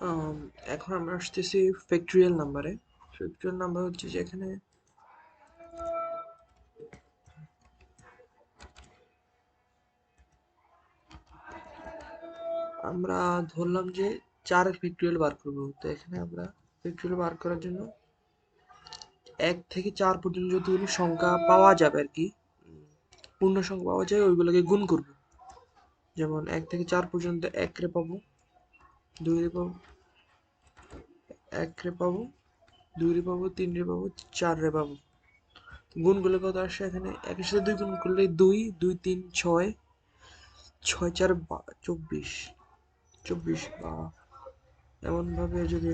আম, এখন আমরা আসতেছি ফ্যাক্টরিয়াল নাম্বারে। ফ্যাক্টরিয়াল নাম্বার হচ্ছে যে এখানে আমরা ধরলাম যে 4 ফ্যাক্টরিয়াল বার করবো। তো এখানে আমরা ফ্যাক্টরিয়াল বার করার জন্য 1 থেকে 4 পর্যন্ত যতগুলো সংখ্যা পাওয়া যাবে আর কি, পূর্ণ সংখ্যা পাওয়া যায়, ওইগুলোকে গুণ করব। যেমন 1 থেকে 4 পর্যন্ত 1 রে পাবো, 2 রে পাবো, 1 রে পাবো, 2 রে পাবো, 3 রে পাবো, 4 রে পাবো। গুণগুলো কত আসে এখানে? একের সাথে 2 গুণ করলে 2, 2 3 6, 6 4 24, 24 বা এমনভাবে যদি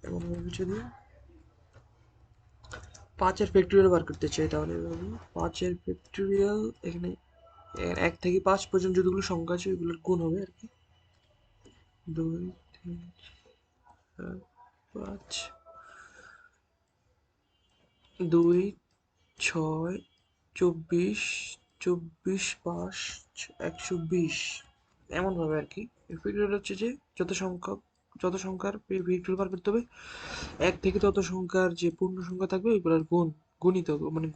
এমনভাবে যদি 5 এর ফ্যাক্টরিয়াল বার করতে চাই, তাহলে এভাবে 5 এর ফ্যাক্টরিয়াল এখানে 1 থেকে 5 পর্যন্ত যতগুলো সংখ্যা আছে ওইগুলোর গুণ হবে আর কি। 2 3 4 5, 2 6 24, 24 5 120, এমনভাবে আর কি। ফ্যাক্টরিয়াল হচ্ছে যে যত সংখ্যার ফ্যাক্টরিয়াল বার করতে হবে, 1 থেকে তত সংখ্যার যে পূর্ণ সংখ্যা থাকবে ওইগুলোর গুণিত হবে, মানে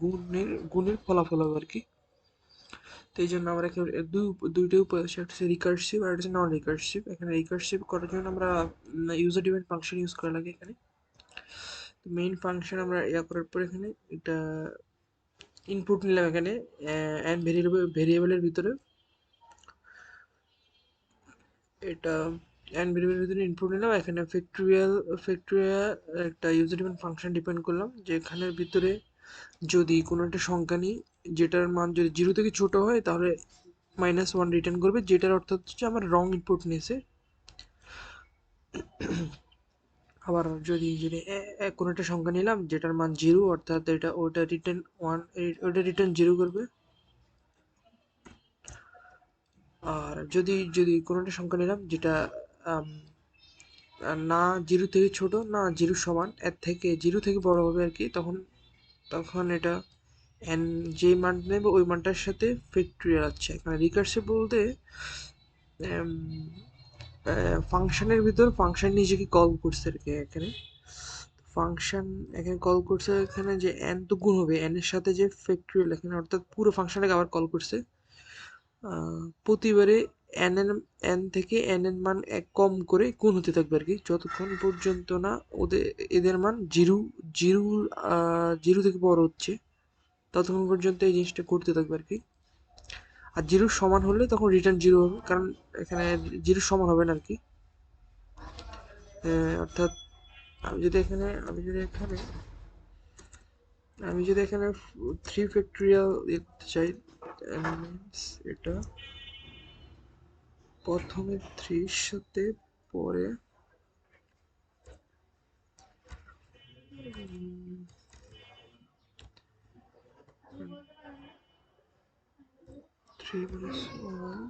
গুণের ফলাফল হবে আর কি। তো এই জন্য আমরা এখানে দুইটা উপায় আছে, একটা হচ্ছে রিকার্সিভ আর একটা হচ্ছে নন রিকার্সিভ। এখানে রিকার্সিভ করার জন্য আমরা ইউজার ডিফাইন্ড ফাংশন ইউজ করা লাগে এখানে। তো মেইন ফাংশন আমরা করার পর এখানে এটা ইনপুট নিলাম এখানে এন ভেরিয়েবলের ভিতরে, এটা এন ভেরিয়েবলের ভিতরে ইনপুট নিলাম। এখানে ফ্যাক্টোরিয়াল একটা ইউজার ডিফাইন্ড ফাংশন ডিপেন্ড করলাম, যে এখানের ভিতরে যদি কোনো একটা সংখ্যা নিই যেটার মান যদি 0 থেকে ছোট হয় তাহলে -1 রিটার্ন করবে, যেটার অর্থ হচ্ছে আমার রং ইনপুট নিয়েছে। আবার যদি যদি কোনো একটা সংখ্যা নিলাম যেটার মান 0, অর্থাৎ ওটা রিটার্ন 1, ওটা রিটার্ন 0 করবে। আর যদি যদি কোনো একটা সংখ্যা নিলাম যেটা আম, না 0 থেকে ছোট না 0 সমান, এর থেকে 0 থেকে বড় হবে আর কি, তখন তখন এটা এন যে মানটা নেবে ওই মানটার সাথে ফ্যাক্টরিয়াল আছে। এখানে রিকার্সিভ বলতে ফাংশনের ভিতর ফাংশন নিজেকে কল করছে আর কি। এখানে ফাংশন এখানে কল করছে, এখানে যে এন তো গুণ হবে এন এর সাথে যে ফ্যাক্টরিয়াল এখানে, অর্থাৎ পুরো ফাংশনটাকে আবার কল করছে। প্রতিবারে এন এর এন থেকে এন এর মান 1 কম করে গুণ হতে থাকবে আর কি, যতক্ষণ পর্যন্ত না এদের মান জিরো জিরো জিরো থেকে বড় হচ্ছে, ততক্ষণ পর্যন্ত এই জিনিসটা করতে থাকবে আর কি। আর জিরোর সমান হলে তখন রিটার্ন 0 হবে, কারণ এখানে জিরোর সমান হবে না আর কি। অর্থাৎ আমি যদি এখানে আমি যদি এখানে আমি যদি এখানে 3 ফ্যাক্টরিয়াল করতে চাই, এটা প্রথমে 3 এর সাথে পরে 3 minus 1,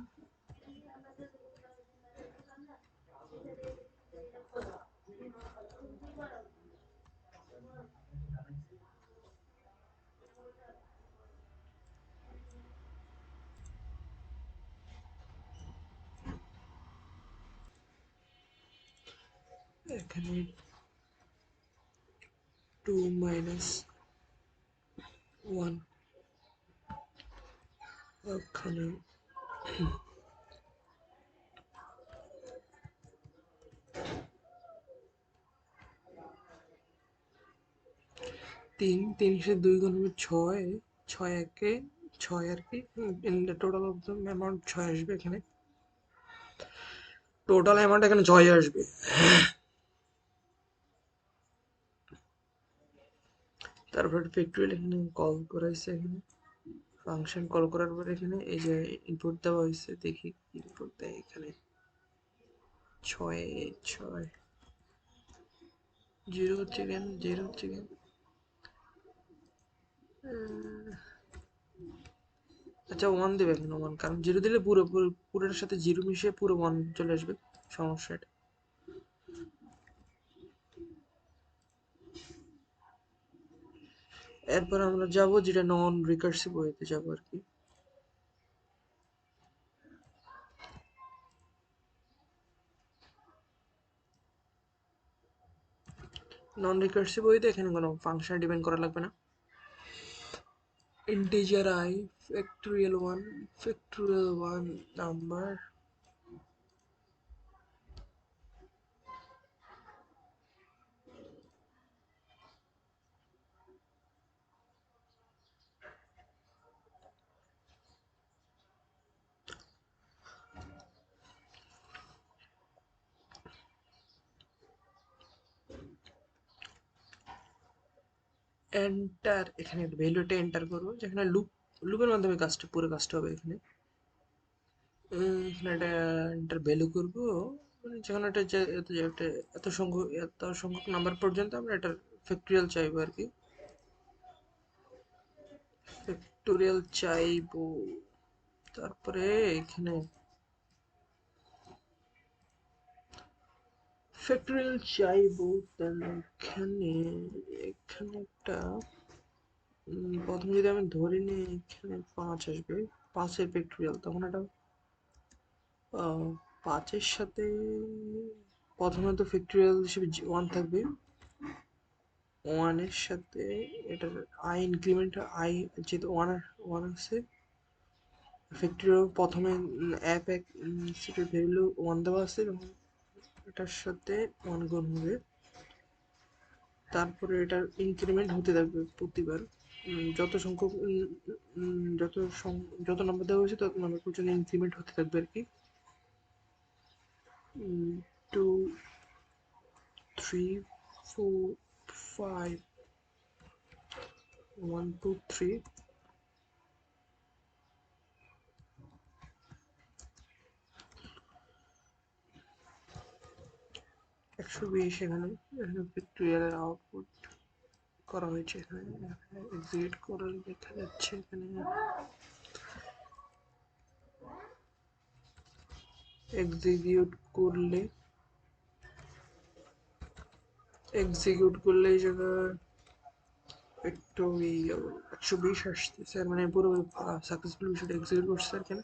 এখানে 2 minus 1, এখানে 3, 3 এর সাথে 2 গুণ হবে 6, 6 একে 6 আর কি। In the total of the amount 6 আসবে এখানে, টোটাল অ্যামাউন্ট এখানে 6 আসবে। তারপর ফ্যাক্টরিয়াল এখানে কল করা হয়েছে, এখানে ফাংশন কল করার পর এখানে এই যে ইনপুট দেওয়া হয়েছে, দেখি ইনপুট দেয় এখানে 6 6 0 হচ্ছে কেন, 0 হচ্ছে কেন, আচ্ছা 1 দেবে এখানে 1, কারণ 0 দিলে পুরোটার সাথে 0 মিশিয়ে পুরো 1 চলে আসবে, সমস্যা এটা। এরপর আমরা যাব যেটা নন রিকার্সিভ ওয়েতে যাব আর কি। নন রিকার্সিভ ওয়েতে এখানে কোনো ফাংশন ডিপেন্ড করা লাগবে না। Integer I, factorial 1 number, enter. এখানে ভ্যালুটা এন্টার করবো, যেখানে লুপের মাধ্যমে পুরো কাজটা হবে এখানে। এখানে একটা এন্টার ভ্যালু করবো, মানে যেখানে একটা এত সংখ্যক নাম্বার পর্যন্ত আমরা এটার ফ্যাক্টোরিয়াল চাইবো আর কি। ফ্যাক্টোরিয়াল চাইবো, তারপরে এখানে ফ্যাক্টোরিয়াল চাইবো, তাহলে এখানে এখানে একটা প্রথমে যদি আমি ধরে নিই এখানে 5 আসবে, 5-এর ফ্যাক্টোরিয়াল, তখন এটা 5-এর সাথে প্রথমে তো ফ্যাক্টোরিয়াল হিসেবে 1 থাকবে, 1-এর সাথে এটার আই ইনক্রিমেন্ট, আই যেহেতু 1 আছে, ফ্যাক্টোরিয়াল প্রথমে অ্যাপ এক সেটার ভ্যালু 1 দেওয়া আছে এবং এটার সাথে 1 গুণ হবে, তারপরে এটার ইনক্রিমেন্ট হতে থাকবে প্রতিবার। যত সংখ্যক যত নাম্বার দেওয়া হয়েছে তত নাম্বার পর্যন্ত ইনক্রিমেন্ট হতে থাকবে আর কি। 2, 3, 4, 5, 1, 2, 3, 120। এখানে ফ্যাক্টোরিয়ালের আউটপুট করা হয়েছে, এখানে এক্সিকিউট করে দেখা যাচ্ছে, এখানে এক্সিকিউট করলে এই জায়গায় একটু 120 আসতেছে, মানে পুরো সাকসেসফুল বিষয়টা এক্সিকিউট করছে আর কেন।